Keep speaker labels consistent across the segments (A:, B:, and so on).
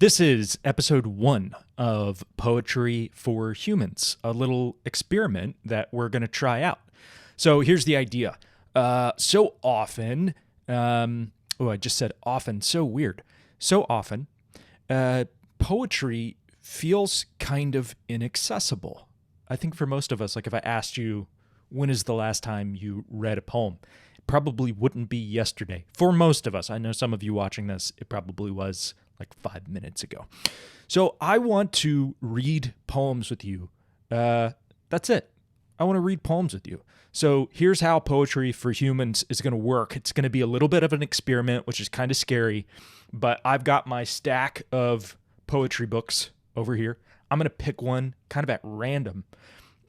A: This is episode 1 of Poetry for Humans, a little experiment that we're going to try out. So here's the idea. So often, I just said often, so weird. So often, poetry feels kind of inaccessible. I think for most of us, like if I asked you, when is the last time you read a poem? It probably wouldn't be yesterday. For most of us, I know some of you watching this, it probably was like 5 minutes ago. So I want to read poems with you. That's it. I want to read poems with you. So here's how Poetry for Humans is going to work. It's going to be a little bit of an experiment, which is kind of scary, but I've got my stack of poetry books over here. I'm going to pick one kind of at random.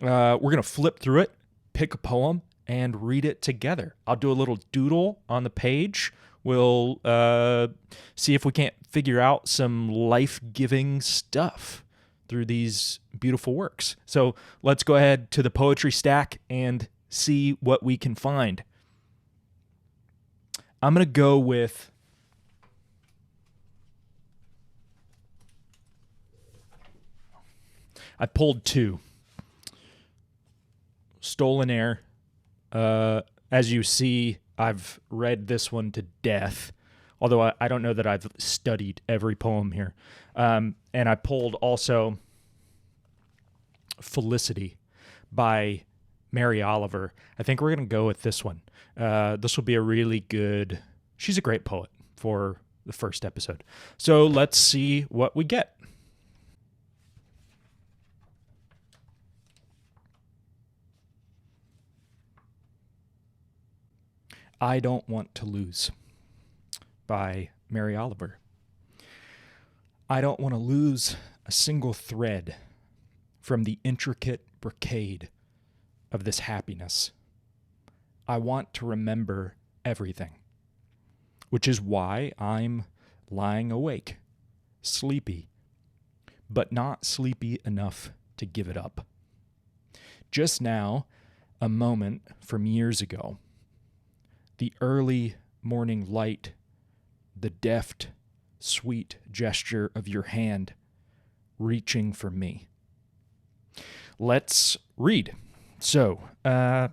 A: We're going to flip through it, pick a poem, and read it together. I'll do a little doodle on the page. We'll see if we can't figure out some life-giving stuff through these beautiful works. So let's go ahead to the poetry stack and see what we can find. I'm going to go with I pulled 2. Stolen Air. As you see, I've read this one to death, although I don't know that I've studied every poem here. And I pulled also Felicity by Mary Oliver. I think we're going to go with this one. This will be a really good... She's a great poet for the first episode. So let's see what we get. I Don't Want to Lose by Mary Oliver. I don't want to lose a single thread from the intricate brocade of this happiness. I want to remember everything, which is why I'm lying awake, sleepy, but not sleepy enough to give it up. Just now, a moment from years ago, the early morning light, the deft, sweet gesture of your hand reaching for me. Let's read. So, I'm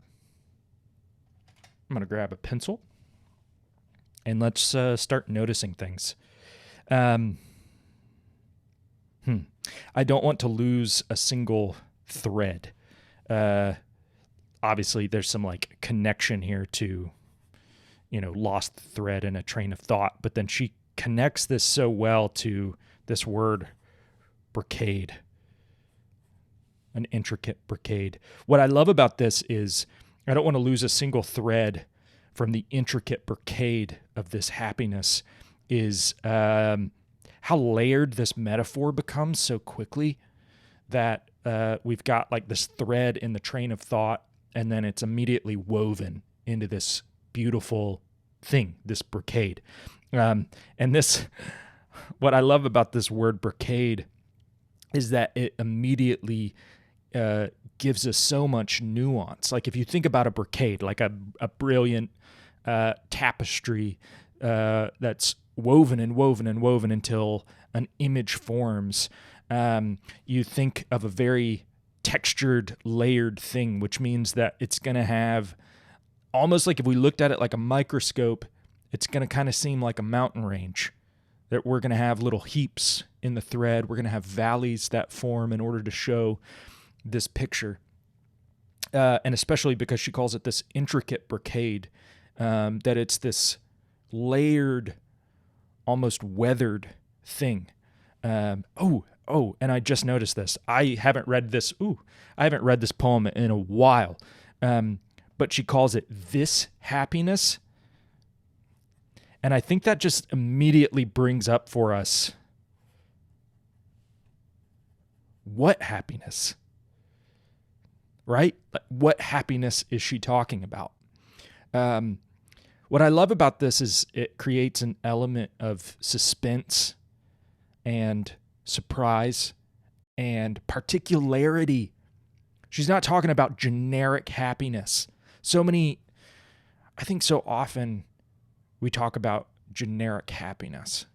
A: going to grab a pencil and let's start noticing things. I don't want to lose a single thread. Obviously, there's some like connection here to lost thread in a train of thought, but then she connects this so well to this word brocade, an intricate brocade. What I love about this is I don't want to lose a single thread from the intricate brocade of this happiness is how layered this metaphor becomes so quickly that we've got like this thread in the train of thought, and then it's immediately woven into this beautiful thing, this brocade. And this, what I love about this word brocade is that it immediately gives us so much nuance. Like if you think about a brocade, like a brilliant tapestry that's woven and woven and woven until an image forms, you think of a very textured, layered thing, which means that it's going to have almost like if we looked at it like a microscope, it's going to kind of seem like a mountain range, that we're going to have little heaps in the thread. We're going to have valleys that form in order to show this picture. And especially because she calls it this intricate brocade, that it's this layered, almost weathered thing. And I just noticed this. I haven't read this poem in a while. But she calls it This Happiness. And I think that just immediately brings up for us what happiness, right? What happiness is she talking about? What I love about this is it creates an element of suspense and surprise and particularity. She's not talking about generic happiness. I think so often we talk about generic happiness.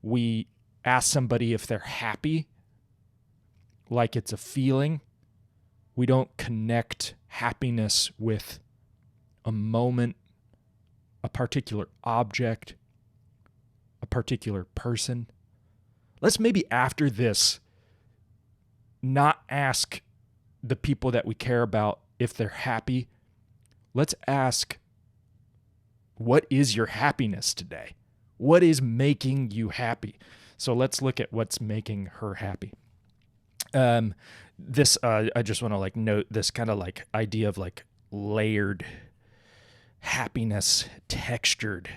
A: We ask somebody if they're happy like it's a feeling. We don't connect happiness with a moment, a particular object, a particular person. Let's maybe after this not ask the people that we care about if they're happy. Let's ask, what is your happiness today? What is making you happy? So let's look at what's making her happy. This I just want to like note this kind of like idea of like layered happiness, textured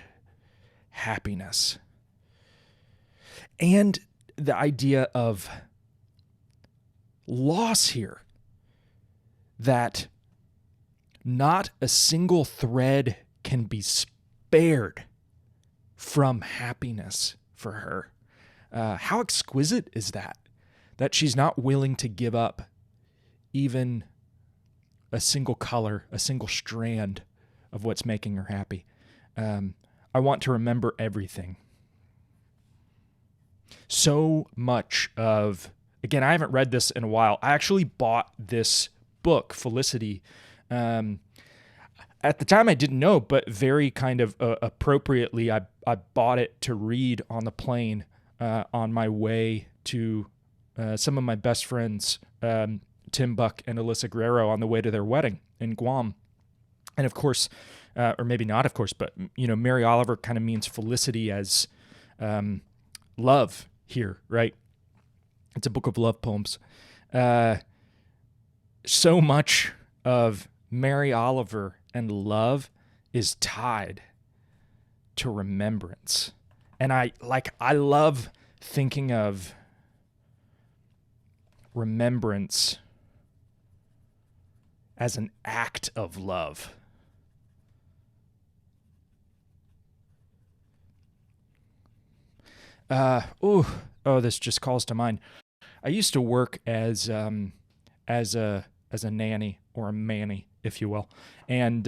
A: happiness, and the idea of loss here, that not a single thread can be spared from happiness for her. How exquisite is that? That she's not willing to give up even a single color, a single strand of what's making her happy. I want to remember everything. So much of, again, I haven't read this in a while. I actually bought this book, Felicity. At the time I didn't know, but very kind of appropriately, I bought it to read on the plane on my way to some of my best friends, Tim Buck and Alyssa Guerrero, on the way to their wedding in Guam. And of course, or maybe not of course, but Mary Oliver kind of means felicity as love here, right? It's a book of love poems. So much of Mary Oliver and love is tied to remembrance. And I love thinking of remembrance as an act of love. This just calls to mind. I used to work as a nanny, or a manny, if you will, and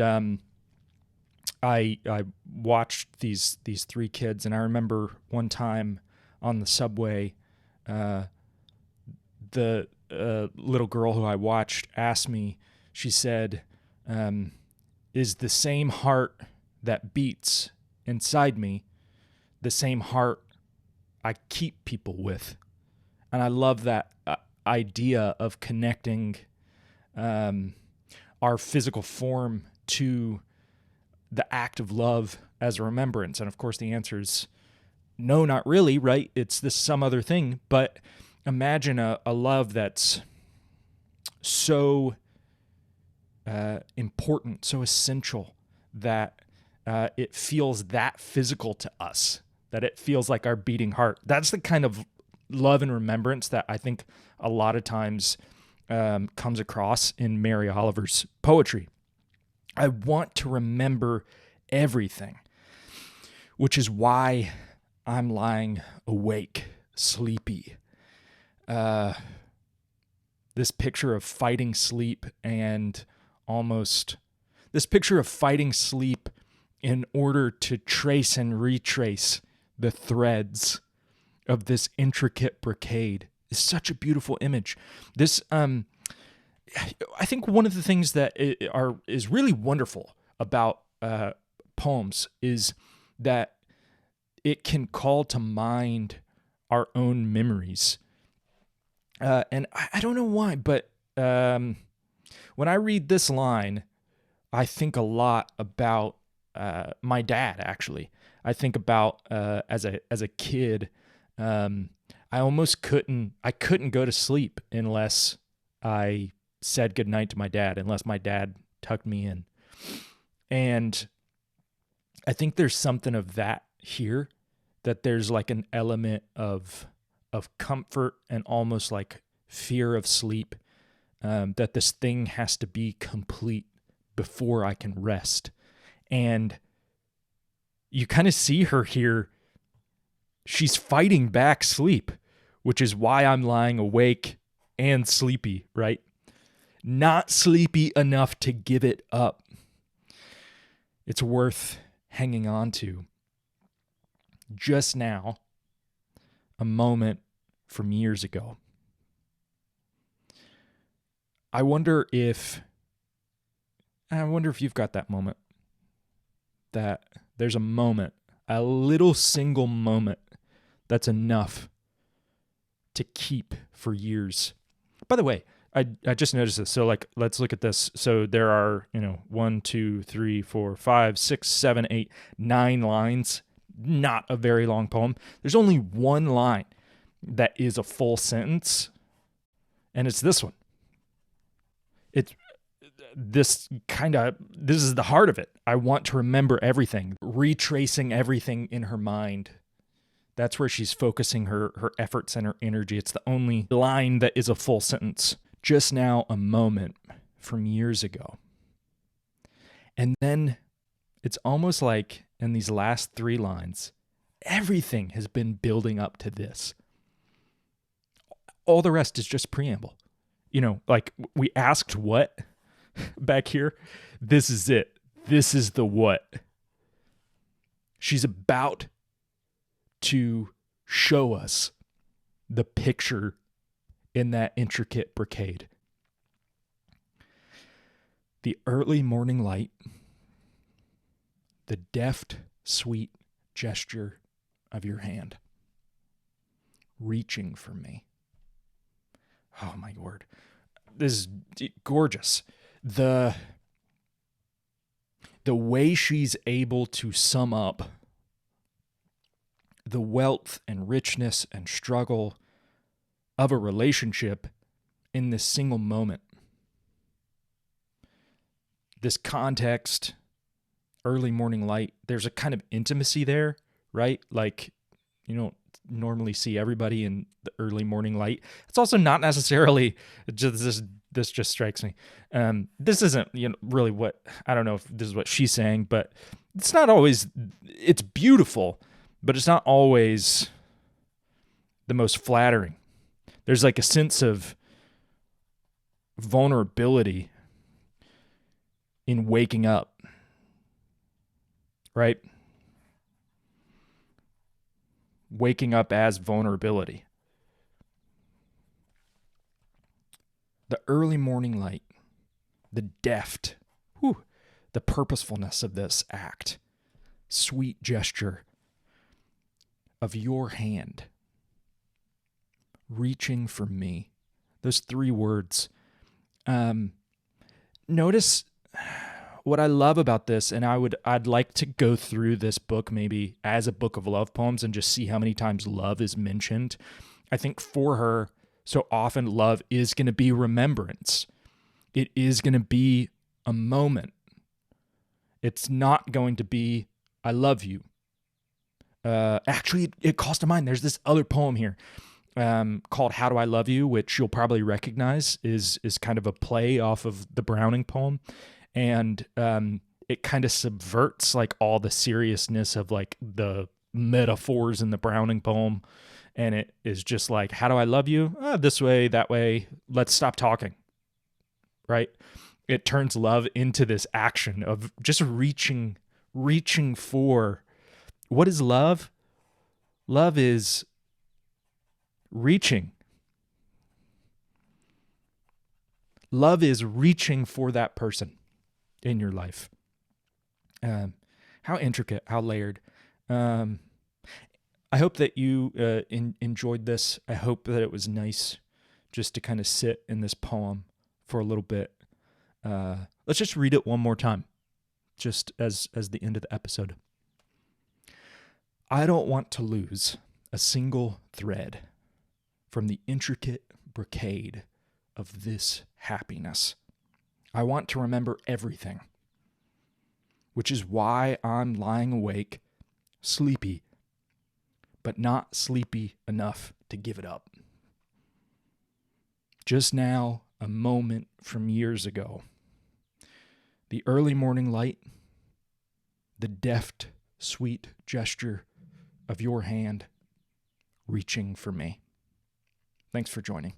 A: I watched these three kids, and I remember one time on the subway, the little girl who I watched asked me, she said, is the same heart that beats inside me the same heart I keep people with? And I love that idea of connecting our physical form to the act of love as a remembrance. And of course the answer is no, not really, right? It's this some other thing. But imagine a love that's so important, so essential, that it feels that physical to us, that it feels like our beating heart. That's the kind of love and remembrance that I think a lot of times comes across in Mary Oliver's poetry. I want to remember everything, which is why I'm lying awake, sleepy. This picture of fighting sleep, and almost this picture of fighting sleep in order to trace and retrace the threads of this intricate brocade is such a beautiful image. This, I think one of the things that is really wonderful about poems is that it can call to mind our own memories. And I don't know why, but when I read this line, I think a lot about my dad, actually. I think about as a kid, I almost couldn't go to sleep unless I said goodnight to my dad, unless my dad tucked me in. And I think there's something of that here, that there's like an element of comfort and almost like fear of sleep, that this thing has to be complete before I can rest. And you kind of see her here. She's fighting back sleep, which is why I'm lying awake and sleepy, right? Not sleepy enough to give it up. It's worth hanging on to. Just now, a moment from years ago. I wonder if you've got that moment, that there's a moment, a little single moment that's enough to keep for years. By the way, I just noticed this. So let's look at this. So there are, 1, 2, 3, 4, 5, 6, 7, 8, 9 lines. Not a very long poem. There's only one line that is a full sentence, and it's this one. This is the heart of it. I want to remember everything, retracing everything in her mind. That's where she's focusing her efforts and her energy. It's the only line that is a full sentence. Just now, a moment from years ago. And then it's almost like in these last 3 lines, everything has been building up to this. All the rest is just preamble. Like we asked what back here. This is it. This is the what. She's about to show us the picture in that intricate brocade. The early morning light, the deft, sweet gesture of your hand, reaching for me. Oh my word. This is gorgeous. The way she's able to sum up the wealth and richness and struggle of a relationship in this single moment. This context, early morning light, there's a kind of intimacy there, right? Like, you don't normally see everybody in the early morning light. It's also not necessarily just this just strikes me. This isn't really what, I don't know if this is what she's saying, but it's not always, it's beautiful, but it's not always the most flattering. There's like a sense of vulnerability in waking up, right? Waking up as vulnerability. The early morning light, the deft, the purposefulness of this act, sweet gesture of your hand reaching for me. Those 3 words. Notice what I love about this, and I'd like to go through this book maybe as a book of love poems and just see how many times love is mentioned. I think for her, so often love is going to be remembrance. It is going to be a moment. It's not going to be, I love you. Actually, it calls to mind, there's this other poem here called How Do I Love You, which you'll probably recognize is kind of a play off of the Browning poem. And it kind of subverts like all the seriousness of like the metaphors in the Browning poem. And it is just like, how do I love you? This way, that way, let's stop talking, right? It turns love into this action of just reaching for, what is love? Love is reaching. Love is reaching for that person in your life. How intricate, how layered. I hope that you enjoyed this. I hope that it was nice just to kind of sit in this poem for a little bit. Let's just read it one more time, just as the end of the episode. I don't want to lose a single thread from the intricate brocade of this happiness. I want to remember everything, which is why I'm lying awake, sleepy, but not sleepy enough to give it up. Just now, a moment from years ago. The early morning light, the deft, sweet gesture of your hand reaching for me. Thanks for joining.